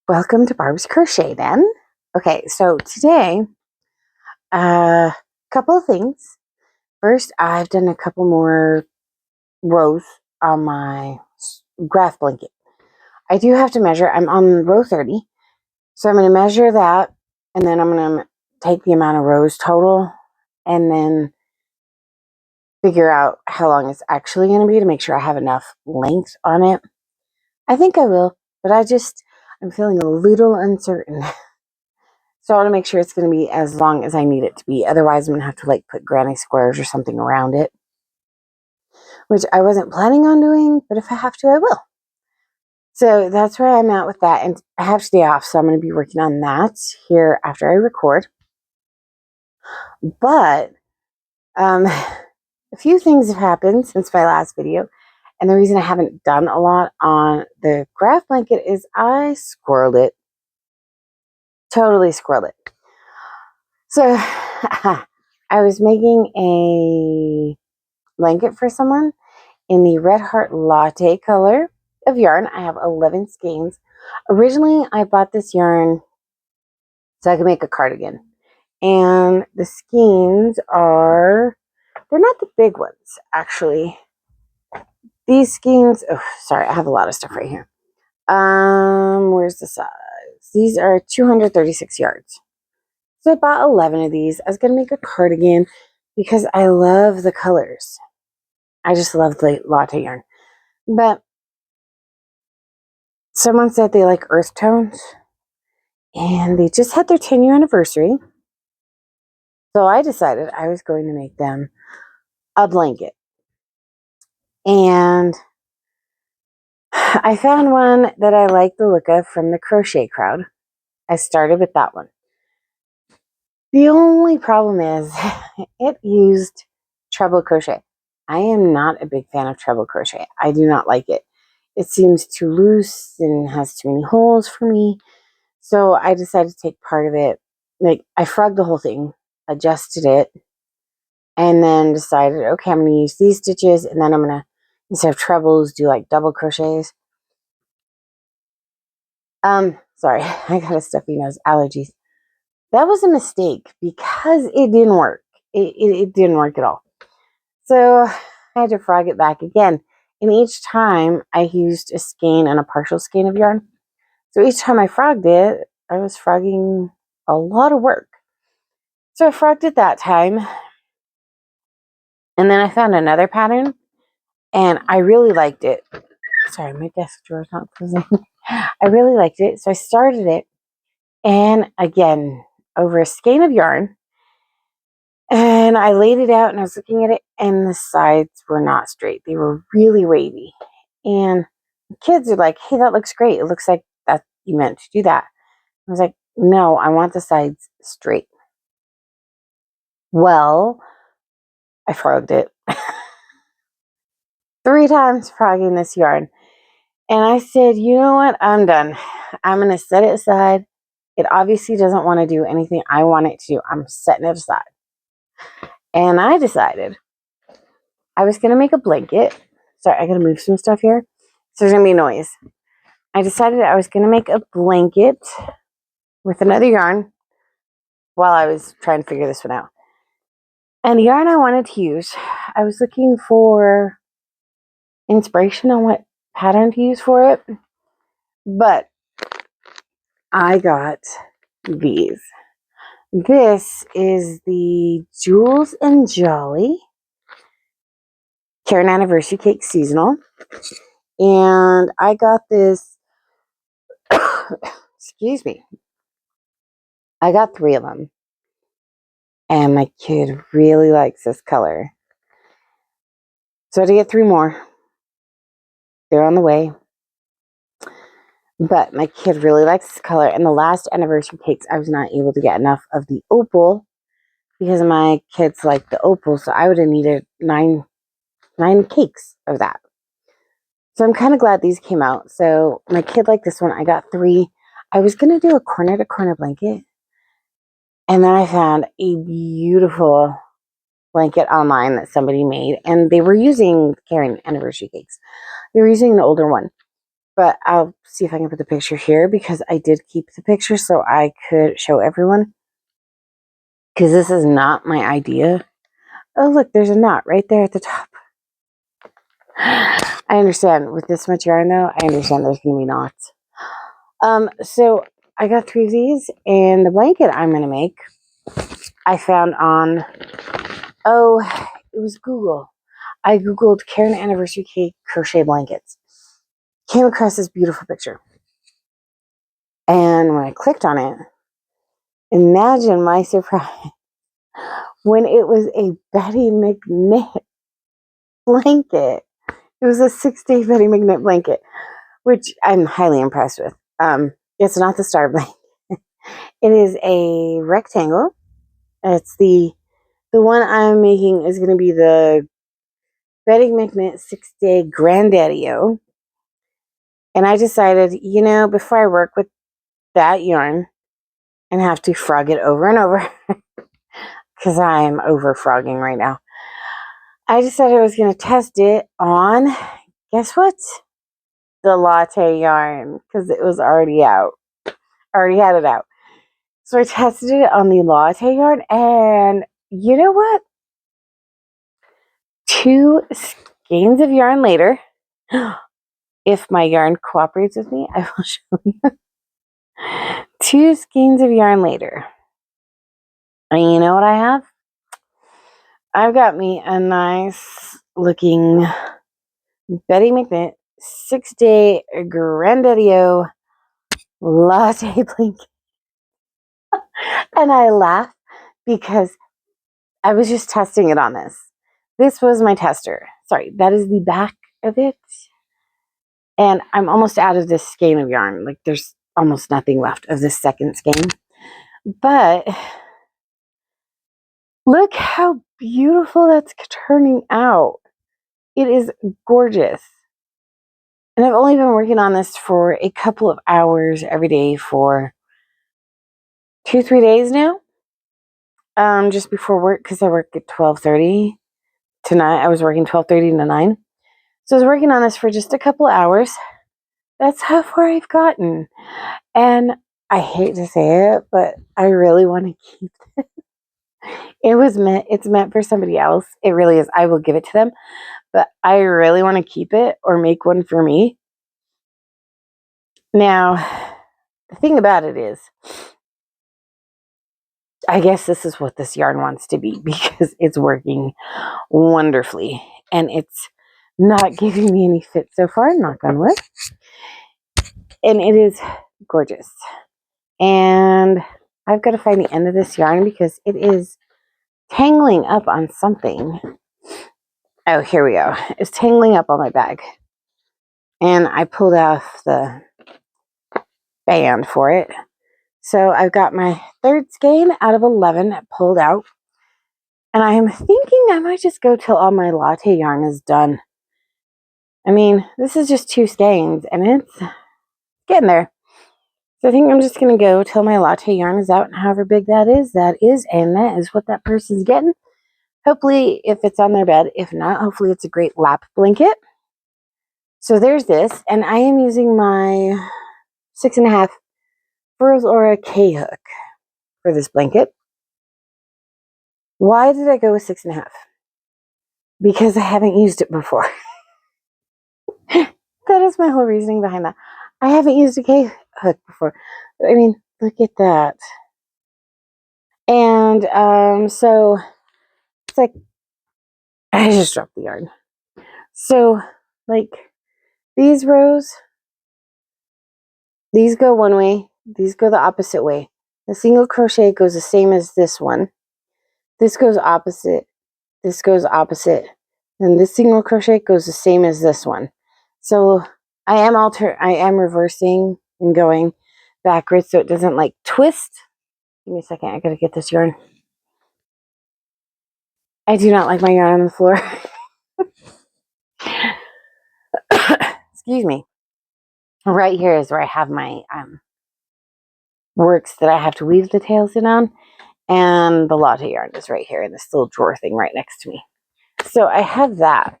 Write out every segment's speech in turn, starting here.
Welcome to Barb's Crochet then. Okay, so today, a couple of things. First, I've done a couple more rows on my graph blanket. I do have to measure. I'm on row 30. So I'm going to measure that, and then I'm going to take the amount of rows total, and then figure out how long it's actually going to be to make sure I have enough length on it. I think I will, but I'm feeling a little uncertain. So I want to make sure it's going to be as long as I need it to be. Otherwise, I'm going to have to put granny squares or something around it, which I wasn't planning on doing, but if I have to, I will. So that's where I'm at with that. And I have today off, so I'm going to be working on that here after I record. But a few things have happened since my last video. And the reason I haven't done a lot on the graph blanket is I squirreled it. Totally squirreled it. So I was making a blanket for someone in the Red Heart Latte color of yarn. I have 11 skeins. Originally, I bought this yarn so I could make a cardigan. And the skeins they're not the big ones, actually. These skeins, sorry, I have a lot of stuff right here. Where's the size? These are 236 yards. So I bought 11 of these. I was going to make a cardigan because I love the colors. I just love the latte yarn. But someone said they like earth tones. And they just had their 10-year anniversary. So I decided I was going to make them a blanket. And I found one that I like the look of from the Crochet Crowd. I started with that one. The only problem is it used treble crochet. I am not a big fan of treble crochet. I do not like it. It seems too loose and has too many holes for me. So I decided to take part of it. I frogged the whole thing, adjusted it, and then decided, okay, I'm going to use these stitches, and then I'm going to, instead of trebles, do double crochets. Sorry, I got a stuffy nose, allergies. That was a mistake because it didn't work. It didn't work at all. So I had to frog it back again. And each time I used a skein and a partial skein of yarn. So each time I frogged it, I was frogging a lot of work. So I frogged it that time. And then I found another pattern. And I really liked it. Sorry, my desk drawer's not closing. I really liked it. So I started it. And again, over a skein of yarn. And I laid it out and I was looking at it. And the sides were not straight. They were really wavy. And the kids are like, hey, that looks great. It looks like that you meant to do that. I was like, no, I want the sides straight. Well, I frogged it. 3 times frogging this yarn. And I said, you know what? I'm done. I'm going to set it aside. It obviously doesn't want to do anything I want it to do. I'm setting it aside. And I decided I was going to make a blanket. Sorry, I got to move some stuff here. So there's going to be noise. I decided I was going to make a blanket with another yarn while I was trying to figure this one out. And the yarn I wanted to use, I was looking for inspiration on what pattern to use for it. But I got these. This is the Jules and Jolly Caron Anniversary Cake Seasonal. And I got this, excuse me, I got 3 of them. And my kid really likes this color. So I had to get 3 more. They're on the way. But my kid really likes this color. And the last anniversary cakes, I was not able to get enough of the opal because my kids like the opal. So I would have needed 9 cakes of that. So I'm kind of glad these came out. So my kid liked this one. I got 3. I was going to do a corner to corner blanket. And then I found a beautiful blanket online that somebody made. And they were using Caron Anniversary cakes. They were using an older one. but I'll see if I can put the picture here because I did keep the picture so I could show everyone. Because this is not my idea. Oh, look, there's a knot right there at the top. I understand. With this much yarn, though, I understand there's going to be knots. So I got 3 of these, and the blanket I'm going to make, I found on, it was Google. I Googled Caron Anniversary Cake crochet blankets. Came across this beautiful picture. And when I clicked on it, imagine my surprise when it was a Betty McKnit blanket. It was a 6-day Betty McKnit blanket, which I'm highly impressed with. It's not the star blanket. It is a rectangle. It's the one I'm making is going to be the Betty McKnit 6-day Granddaddy-O. And I decided, before I work with that yarn and have to frog it over and over, because I'm over frogging right now, I decided I was going to test it on, guess what? The latte yarn, because it was already out. I already had it out. So I tested it on the latte yarn, and you know what? 2 skeins of yarn later, if my yarn cooperates with me, I will show you. 2 skeins of yarn later. And you know what I have? I've got me a nice looking Betty McKnit 6-day Granddaddy-O latte blanket. And I laugh because I was just testing it on this. This was my tester. Sorry, that is the back of it. And I'm almost out of this skein of yarn. Like, there's almost nothing left of this second skein. But look how beautiful that's turning out. It is gorgeous. And I've only been working on this for a couple of hours every day for 2-3 days now. Just before work, because I work at 12:30 tonight. I was working 12:30 to 9. So I was working on this for just a couple hours. That's how far I've gotten. And I hate to say it, but I really want to keep it. It's meant for somebody else. It really is. I will give it to them. But I really want to keep it or make one for me. Now, the thing about it is, I guess this is what this yarn wants to be because it's working wonderfully. And it's not giving me any fit so far, knock on wood. And it is gorgeous. And I've got to find the end of this yarn because it is tangling up on something. Oh, here we go. It's tangling up on my bag. And I pulled off the band for it. So I've got my 3rd skein out of 11 pulled out. And I am thinking I might just go till all my latte yarn is done. I mean, this is just 2 skeins and it's getting there. So I think I'm just going to go till my latte yarn is out, and however big that is, and that is what that person's getting. Hopefully, if it's on their bed. If not, hopefully it's a great lap blanket. So there's this, and I am using my 6.5 Furls Aura K-hook for this blanket. Why did I go with 6.5? Because I haven't used it before. That is my whole reasoning behind that. I haven't used a K-hook before. I mean, look at that. And so it's like, I just dropped the yarn. So, like, these rows, these go one way, these go the opposite way. The single crochet goes the same as this one. This goes opposite, this goes opposite, and this single crochet goes the same as this one. So I am reversing and going backwards so it doesn't like twist. Give me a second, I gotta get this yarn. I do not like my yarn on the floor. Excuse me. Right here is where I have my works that I have to weave the tails in on, and the latte yarn is right here in this little drawer thing right next to me. So I have that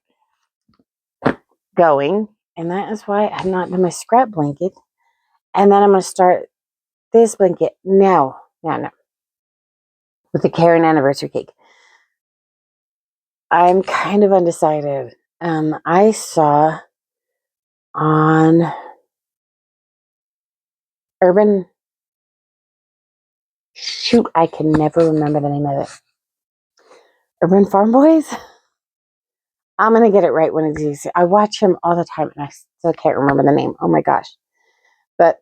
going, And that is why I've not done my scrap blanket. And then I'm going to start this blanket now. With the Karen anniversary cake. I'm kind of undecided. I saw on Urban, shoot, I can never remember the name of it. Urban Farm Boys? I'm going to get it right when it's easy. I watch him all the time and I still can't remember the name. Oh my gosh. But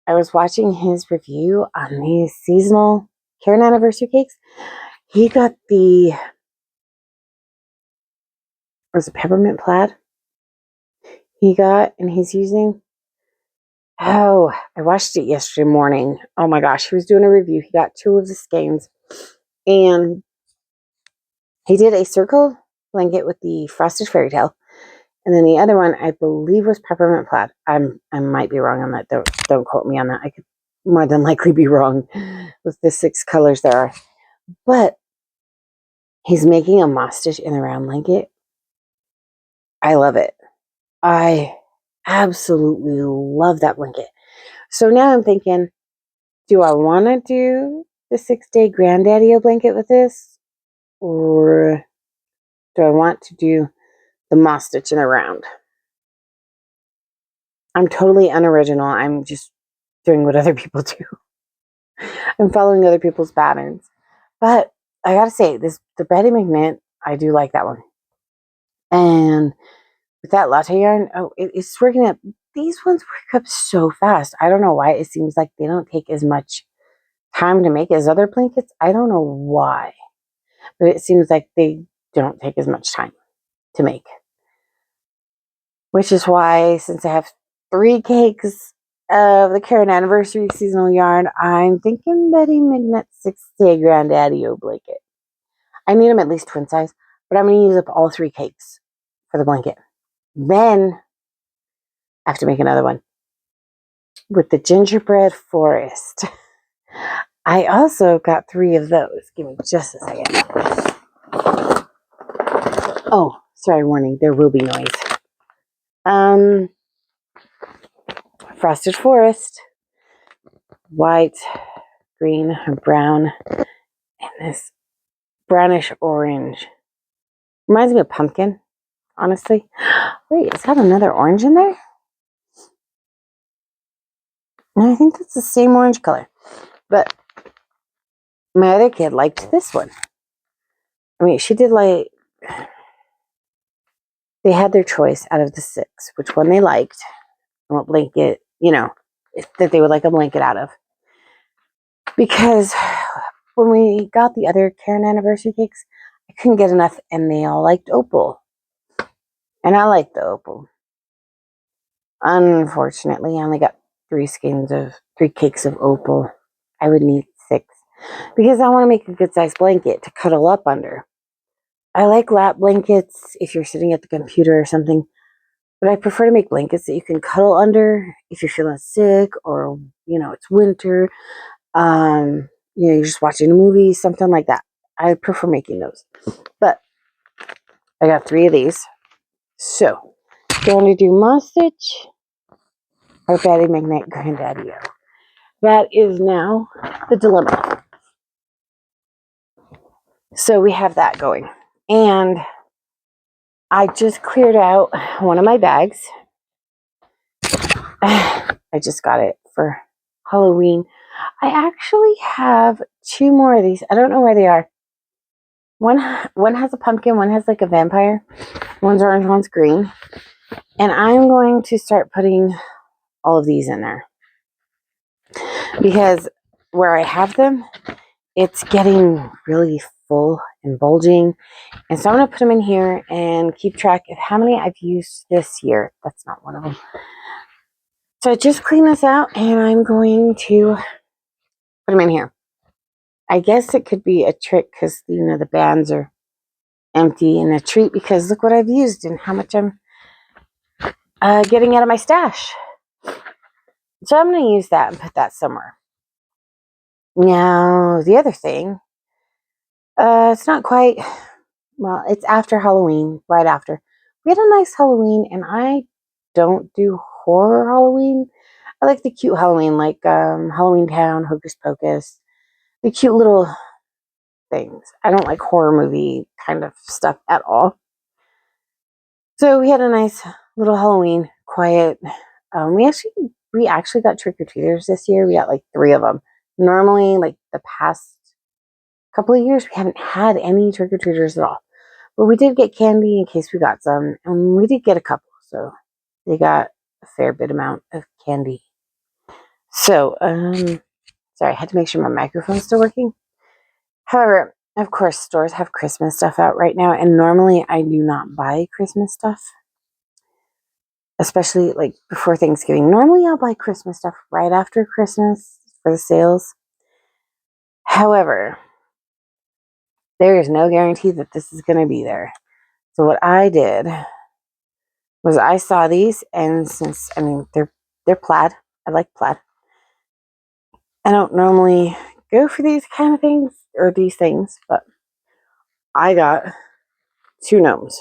I was watching his review on these seasonal Karen anniversary cakes. He got was it peppermint plaid? And he's using, I watched it yesterday morning. Oh my gosh, he was doing a review. He got 2 of the skeins and he did a circle blanket with the frosted fairy tale. And then the other one, I believe, was peppermint plaid. I might be wrong on that. Don't quote me on that. I could more than likely be wrong with the 6 colors there are. But he's making a moss stitch in the round blanket. I love it. I absolutely love that blanket. So now I'm thinking, do I want to do the 6-day granddaddy-o blanket with this? Or do I want to do the moss stitch in the round? I'm totally unoriginal. I'm just doing what other people do. I'm following other people's patterns. But I gotta say, the Betty McKnight, I do like that one. And with that latte yarn, it's working up. These ones work up so fast. I don't know why. It seems like they don't take as much time to make as other blankets. I don't know why. But it seems like they don't take as much time to make. Which is why, since I have 3 cakes of the Karen anniversary seasonal yarn, I'm thinking Betty McKnight 6-day granddaddy-o blanket. I need them at least twin size, but I'm going to use up all 3 cakes for the blanket. Then I have to make another one with the gingerbread forest. I also got 3 of those. Give me just a second. Oh, sorry, warning, there will be noise. Frosted forest, white, green, brown, and this brownish orange. Reminds me of pumpkin, honestly. Wait, it's got another orange in there? And I think that's the same orange color. But my other kid liked this one. I mean, she did like... They had their choice out of the 6, which one they liked, and what blanket, that they would like a blanket out of. Because when we got the other Karen anniversary cakes, I couldn't get enough, and they all liked opal. And I liked the opal. Unfortunately, I only got 3 cakes of opal. I would need 6. Because I want to make a good sized blanket to cuddle up under. I like lap blankets if you're sitting at the computer or something. But I prefer to make blankets that you can cuddle under if you're feeling sick or, it's winter. You're just watching a movie, something like that. I prefer making those. But I got 3 of these. So, do you want to do moss stitch or Betty McKnight Granddaddy-o? That is now the dilemma. So we have that going. And I just cleared out one of my bags. I just got it for Halloween. I actually have 2 more of these. I don't know where they are. One has a pumpkin, one has like a vampire. One's orange, one's green. And I'm going to start putting all of these in there. Because where I have them, it's getting really full and bulging. And so I'm going to put them in here and keep track of how many I've used this year. That's not one of them. So I just clean this out and I'm going to put them in here. I guess it could be a trick because, the bands are empty, and a treat because look what I've used and how much I'm getting out of my stash. So I'm going to use that and put that somewhere. Now, the other thing, it's not quite, well, it's after Halloween, right after. We had a nice Halloween, and I don't do horror Halloween. I like the cute Halloween, like Halloween Town, Hocus Pocus, the cute little things. I don't like horror movie kind of stuff at all. So we had a nice little Halloween, quiet. We actually got trick-or-treaters this year. We got like 3 of them. Normally, like the past couple of years, we haven't had any trick-or-treaters at all. But we did get candy in case we got some, and we did get a couple. So they got a fair bit amount of candy. So, sorry, I had to make sure my microphone's still working. However, of course, stores have Christmas stuff out right now, and normally I do not buy Christmas stuff, especially like before Thanksgiving. Normally I'll buy Christmas stuff right after Christmas for the sales. However, there is no guarantee that this is going to be there. So what I did was I saw these, and since, I mean, they're plaid. I like plaid. I don't normally go for these kind of things, or these things, but I got 2 gnomes.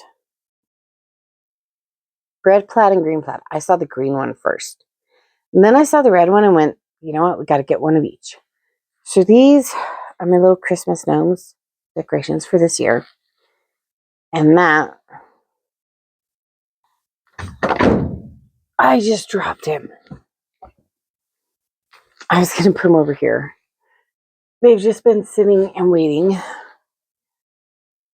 Red plaid and green plaid. I saw the green one first. And then I saw the red one and went, you know what, we got to get one of each. So these are my little Christmas gnomes decorations for this year. And that, I just dropped him. I was going to put him over here. They've just been sitting and waiting.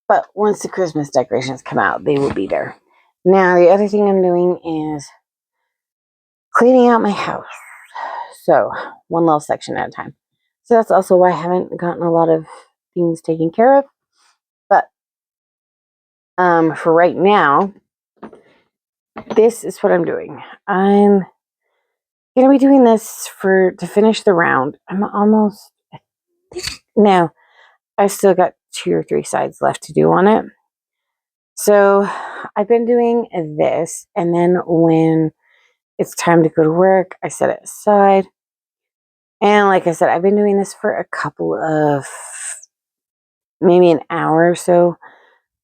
But once the Christmas decorations come out, they will be there. Now, the other thing I'm doing is cleaning out my house. So, one little section at a time. So that's also why I haven't gotten a lot of things taken care of. But for right now, this is what I'm doing. I'm going to be doing this to finish the round. I'm almost, no, I've still got 2 or 3 sides left to do on it. So I've been doing this, and then when it's time to go to work, I set it aside. And like I said, I've been doing this for a couple of, maybe an hour or so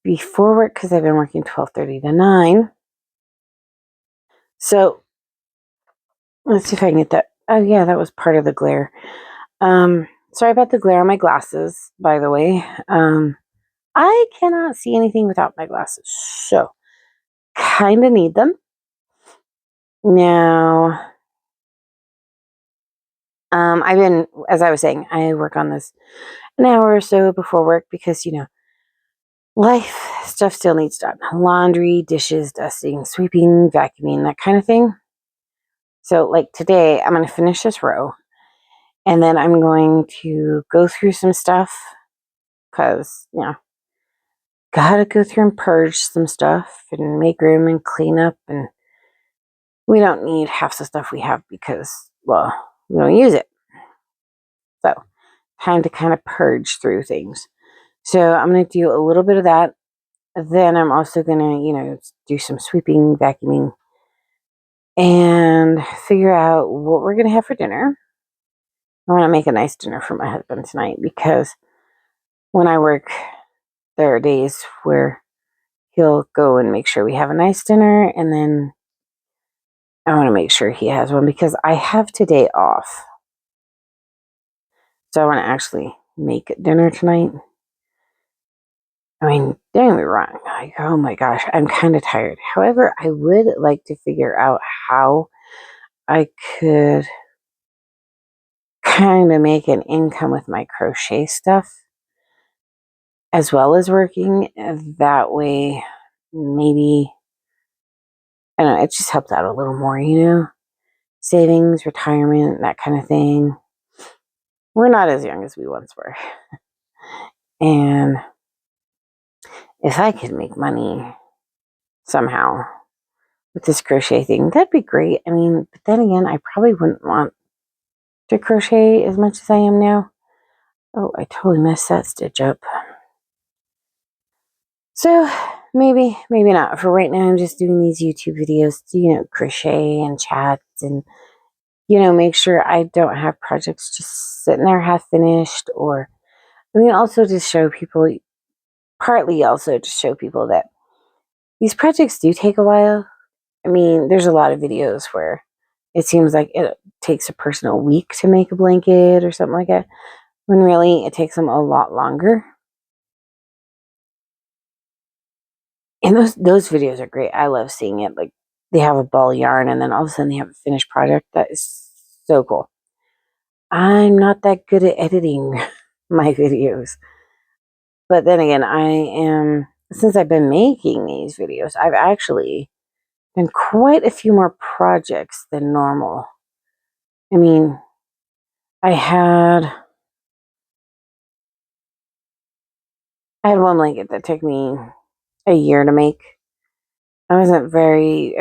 before work, because I've been working 12:30 to 9. So let's see if I can get that. Oh yeah, that was part of the glare. Sorry about the glare on my glasses, by the way. I cannot see anything without my glasses, so kind of need them. Now, I've been, as I was saying, I work on this an hour or so before work because, you know, life stuff still needs done. Laundry, dishes, dusting, sweeping, vacuuming, that kind of thing. So, like today, I'm going to finish this row, and then I'm going to go through some stuff because, you know, gotta go through and purge some stuff and make room and clean up, and we don't need half the stuff we have because, well, we don't use it. So, time to kind of purge through things. So, I'm going to do a little bit of that. Then I'm also going to, you know, do some sweeping, vacuuming, and figure out what we're going to have for dinner. I want to make a nice dinner for my husband tonight because when I work, there are days where he'll go and make sure we have a nice dinner, and then I want to make sure he has one because I have today off. So I want to actually make dinner tonight. I mean, don't get me wrong. Like, oh my gosh, I'm kind of tired. However, I would like to figure out how I could kind of make an income with my crochet stuff as well as working. That way, maybe, I don't know, it just helps out a little more, you know? Savings, retirement, that kind of thing. We're not as young as we once were. And if I could make money somehow with this crochet thing, that'd be great. I mean, but then again, I probably wouldn't want to crochet as much as I am now. Oh, I totally messed that stitch up. So maybe not. For right now, I'm just doing these YouTube videos to, you know, crochet and chat and, you know, make sure I don't have projects just sitting there half finished. Or, I mean, also to show people, partly also to show people that these projects do take a while. I mean, there's a lot of videos where it seems like it takes a person a week to make a blanket or something like that, when really it takes them a lot longer. And those videos are great. I love seeing it. Like, they have a ball of yarn and then all of a sudden they have a finished project. That is so cool. I'm not that good at editing my videos. But then again, since I've been making these videos, I've actually done quite a few more projects than normal. I mean, I had one blanket that took me a year to make. I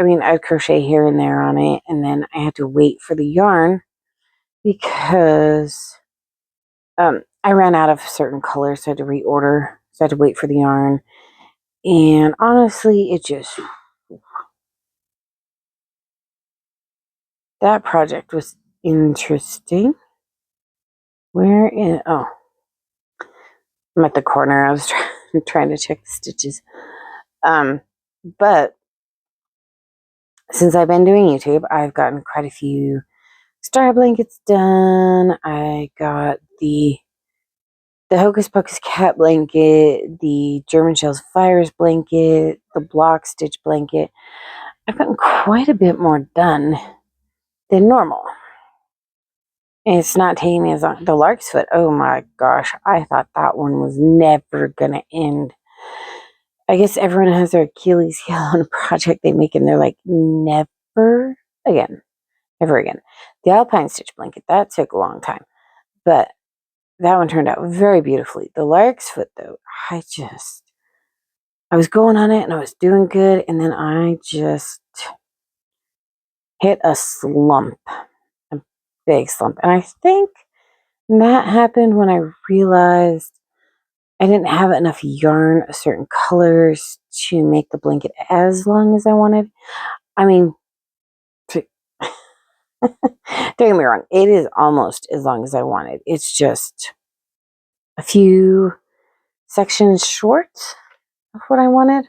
mean, I'd crochet here and there on it, and then I had to wait for the yarn because I ran out of certain colors, so I had to reorder. So I had to wait for the yarn. And honestly, that project was interesting. Oh, I'm at the corner. I was trying to check the stitches. But since I've been doing YouTube, I've gotten quite a few star blankets done. I got the Hocus Pocus cat blanket, the German Shells Fires blanket, the block stitch blanket. I've gotten quite a bit more done than normal. And it's not taking me as long. The Lark's Foot, oh my gosh, I thought that one was never going to end. I guess everyone has their Achilles heel on a project they make and they're like, never again. Ever again. The Alpine Stitch blanket, that took a long time. But that one turned out very beautifully. The Lark's Foot, though, I was going on it and I was doing good, and then I just hit a slump, a big slump. And I think that happened when I realized I didn't have enough yarn of certain colors to make the blanket as long as I wanted. I mean, don't get me wrong, it is almost as long as I wanted. It's just a few sections short of what I wanted.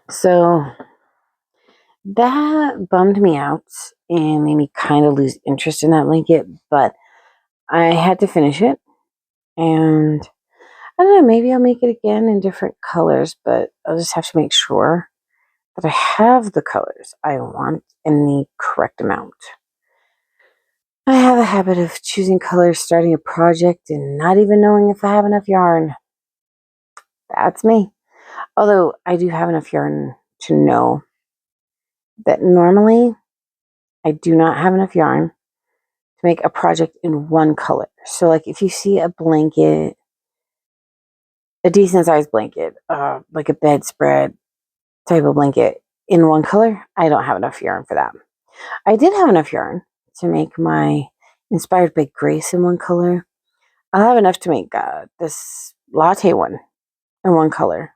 So that bummed me out and made me kind of lose interest in that blanket, but I had to finish it. And I don't know, maybe I'll make it again in different colors, but I'll just have to make sure that I have the colors I want in the correct amount. I have a habit of choosing colors, starting a project, and not even knowing if I have enough yarn. That's me. Although I do have enough yarn to know that normally I do not have enough yarn to make a project in one color. So like if you see a blanket, a decent sized blanket, like a bedspread type of blanket in one color, I don't have enough yarn for that. I did have enough yarn to make my Inspired by Grace in one color. I'll have enough to make this latte one in one color.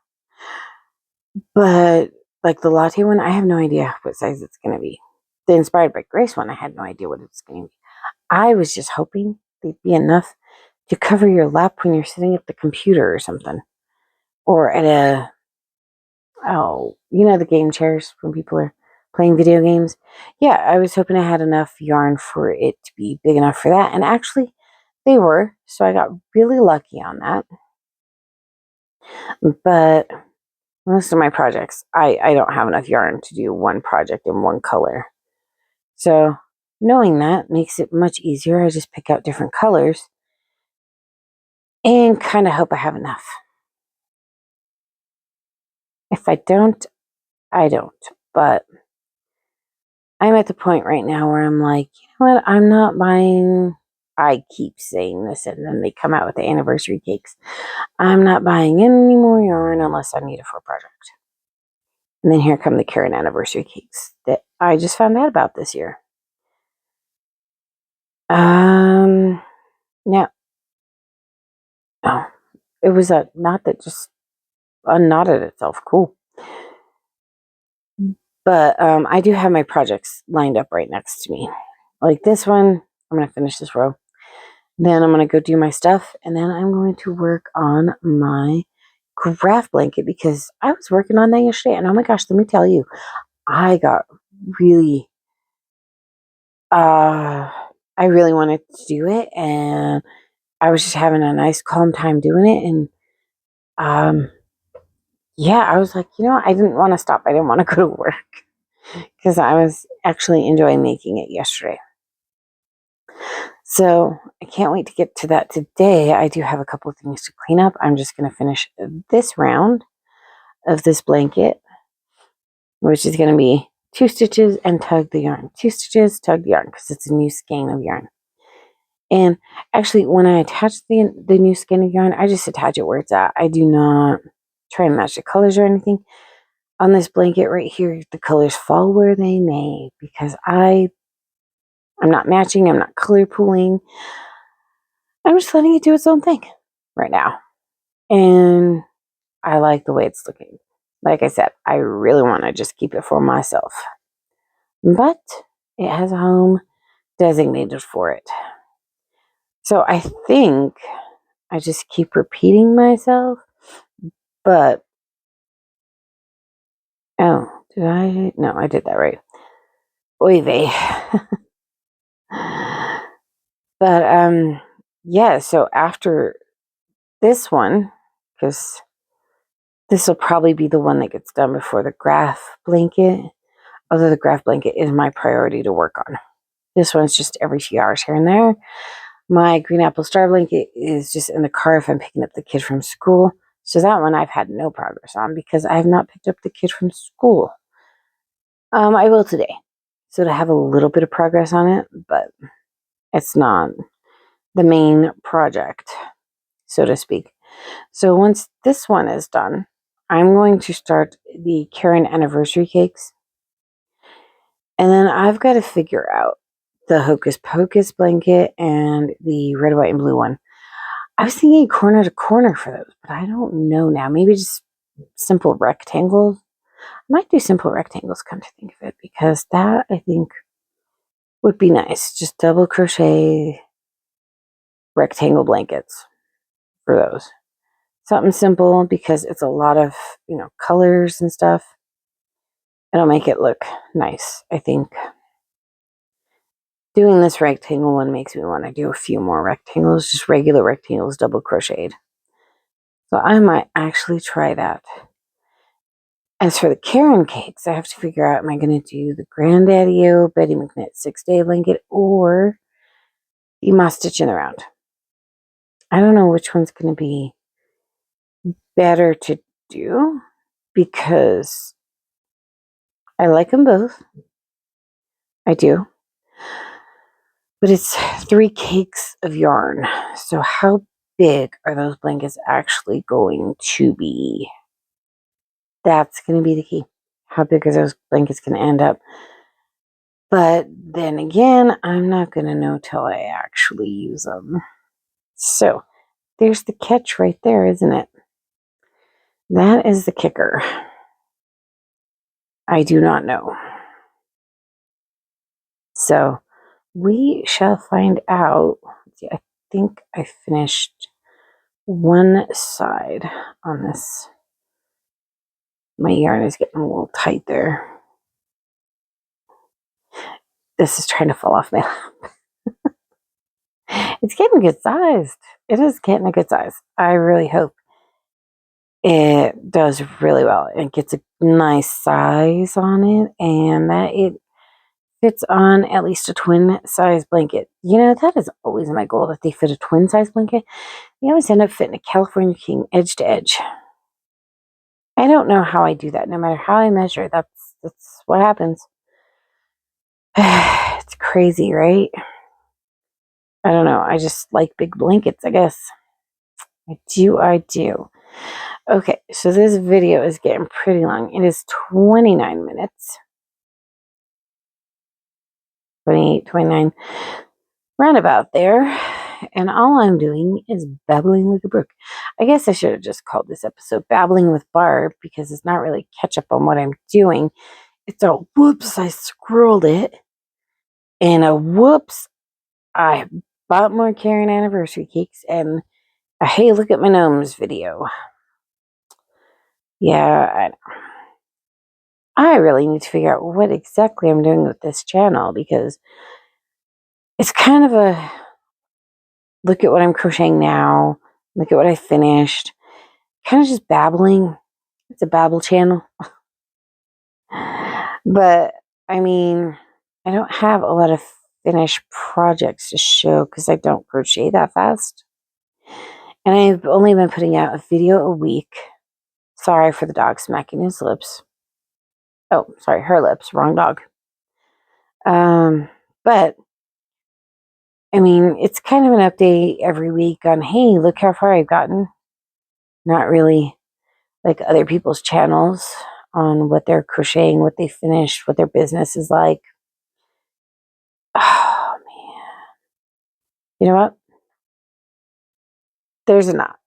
But like the latte one, I have no idea what size it's going to be. The Inspired by Grace one, I had no idea what it's going to be. I was just hoping they'd be enough to cover your lap when you're sitting at the computer or something. Or at the game chairs when people are playing video games. Yeah, I was hoping I had enough yarn for it to be big enough for that. And actually, they were. So I got really lucky on that. But most of my projects, I don't have enough yarn to do one project in one color. So knowing that makes it much easier. I just pick out different colors and kind of hope I have enough. If I don't, I don't. But I'm at the point right now where I'm like, you know what? I'm not buying. I keep saying this, and then they come out with the anniversary cakes. I'm not buying any more yarn unless I need it for a project. And then here come the Caron anniversary cakes that I just found out about this year. Yeah. Oh, it was a knot that just unknotted itself. Cool. But I do have my projects lined up right next to me. Like this one, I'm going to finish this row. Then I'm going to go do my stuff. And then I'm going to work on my graph blanket because I was working on that yesterday, and oh my gosh, let me tell you, I got really, I really wanted to do it, and I was just having a nice calm time doing it, and yeah, I was like, I didn't want to stop. I didn't want to go to work because I was actually enjoying making it yesterday. So I can't wait to get to that today. I do have a couple of things to clean up. I'm just going to finish this round of this blanket, which is going to be 2 stitches and tug the yarn. 2 stitches, tug the yarn, because it's a new skein of yarn. And actually, when I attach the new skein of yarn, I just attach it where it's at. I do not try and match the colors or anything. On this blanket right here, the colors fall where they may, because I'm not matching, I'm not color pooling. I'm just letting it do its own thing right now. And I like the way it's looking. Like I said, I really want to just keep it for myself. But it has a home designated for it. So I think I just keep repeating myself. But, oh, did I? No, I did that right. Oy vey. But, yeah, so after this one, because this will probably be the one that gets done before the graph blanket, although the graph blanket is my priority to work on. This one's just every few hours here and there. My green apple star blanket is just in the car if I'm picking up the kid from school. So that one I've had no progress on because I have not picked up the kid from school. I will today. So to have a little bit of progress on it, but it's not the main project, so to speak. So once this one is done, I'm going to start the Caron anniversary cakes. And then I've got to figure out the Hocus Pocus blanket and the red, white, and blue one. I was thinking corner to corner for those, but I don't know now. Maybe just simple rectangles. I might do simple rectangles, come to think of it, because that I think would be nice. Just double crochet rectangle blankets for those. Something simple because it's a lot of, colors and stuff. It'll make it look nice, I think. Doing this rectangle one makes me want to do a few more rectangles, just regular rectangles, double crocheted. So I might actually try that. As for the caron cakes, I have to figure out, am I going to do the Granddaddy-O Betty McKnit 6-day blanket or the Moss Stitch in the Round? I don't know which one's going to be better to do because I like them both. I do. But it's 3 cakes of yarn. So how big are those blankets actually going to be? That's going to be the key. How big are those blankets going to end up? But then again, I'm not going to know till I actually use them. So there's the catch right there, isn't it? That is the kicker. I do not know. So we shall find out. I think I finished one side on this. My yarn is getting a little tight there. This is trying to fall off my lap. It's getting good sized. It is getting a good size. I really hope it does really well. It gets a nice size on it and that it fits on at least a twin size blanket. That is always my goal, that they fit a twin size blanket. They always end up fitting a California King edge to edge. I don't know how I do that. No matter how I measure, that's what happens. It's crazy, right? I don't know. I just like big blankets, I guess. I do. Okay, so this video is getting pretty long. It is 29 minutes. 28, 29, roundabout there. And all I'm doing is babbling like a brook. I guess I should have just called this episode Babbling with Barb because it's not really catch up on what I'm doing. It's a whoops, I scrolled it. And a whoops, I bought more Caron anniversary cakes and a hey, look at my gnomes video. Yeah, I really need to figure out what exactly I'm doing with this channel, because it's kind of a look at what I'm crocheting now, look at what I finished, kind of just babbling. It's a babble channel. But I mean, I don't have a lot of finished projects to show because I don't crochet that fast. And I've only been putting out a video a week. Sorry for the dog smacking his lips. Oh, sorry, her lips. Wrong dog. But I mean, it's kind of an update every week on, hey, look how far I've gotten. Not really like other people's channels on what they're crocheting, what they finished, what their business is like. Oh, man. You know what? There's a knot.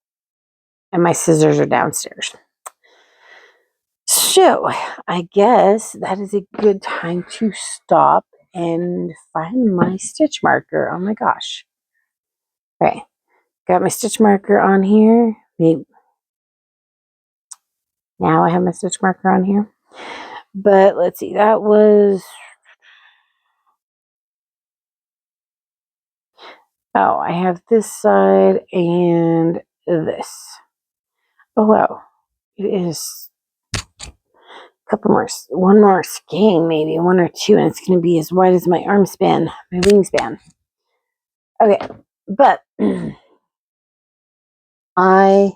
And my scissors are downstairs. So, I guess that is a good time to stop and find my stitch marker. Oh my gosh. Okay. Got my stitch marker on here. Maybe now I have my stitch marker on here. But let's see. That was... Oh, I have this side and this. Oh, wow. It is a couple more, one more skein, maybe one or two, and it's going to be as wide as my arm span, my wingspan. Okay, but I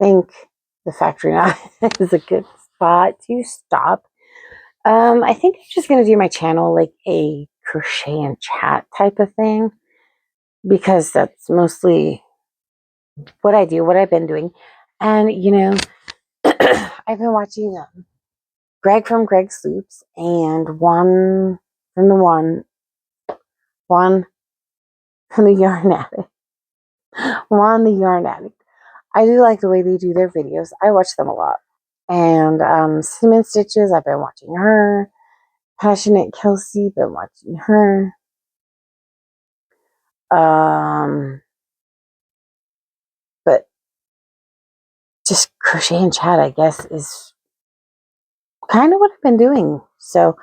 think the factory knot is a good spot to stop. I think I'm just going to do my channel like a crochet and chat type of thing, because that's mostly what I do, what I've been doing. And, you know, I've been watching Greg from Greg Sloops and Juan from the Yarn Addict. Juan the Yarn Addict. I do like the way they do their videos. I watch them a lot. And Cinnamon Stitches, I've been watching her. Passionate Kelsey, been watching her. But just crochet and chat, I guess, is kind of what I've been doing. So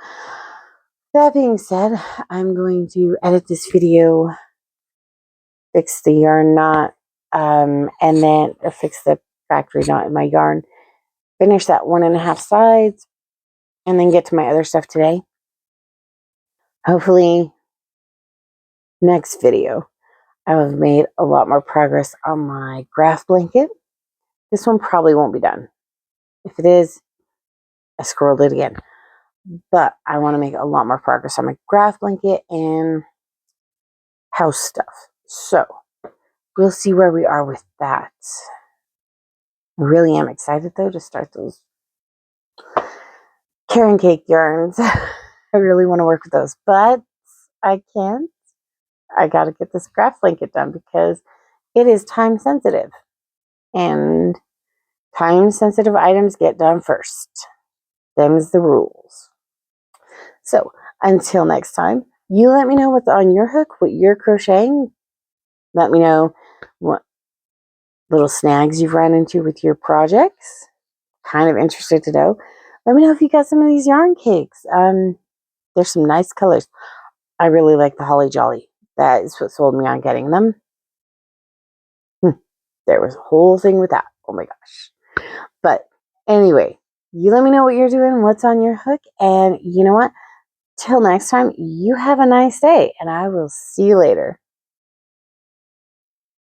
that being said, I'm going to edit this video, fix the yarn knot, and then fix the factory knot in my yarn, finish that 1.5 sides, and then get to my other stuff today. Hopefully next video I've made a lot more progress on my graph blanket. This one probably won't be done. If it is, I scrolled it again. But I want to make a lot more progress on my graph blanket and house stuff. So we'll see where we are with that. I really am excited though to start those caron cake yarns. I really want to work with those, but I can't. I got to get this graph blanket done because it is time sensitive, and time sensitive items get done first. Them's the rules. So until next time, you let me know what's on your hook, what you're crocheting. Let me know what little snags you've run into with your projects. Kind of interested to know. Let me know if you got some of these yarn cakes. There's some nice colors. I really like the Holly Jolly. That is what sold me on getting them. There was a whole thing with that. Oh my gosh. But anyway, you let me know what you're doing, what's on your hook, and you know what? Till next time, you have a nice day, and I will see you later.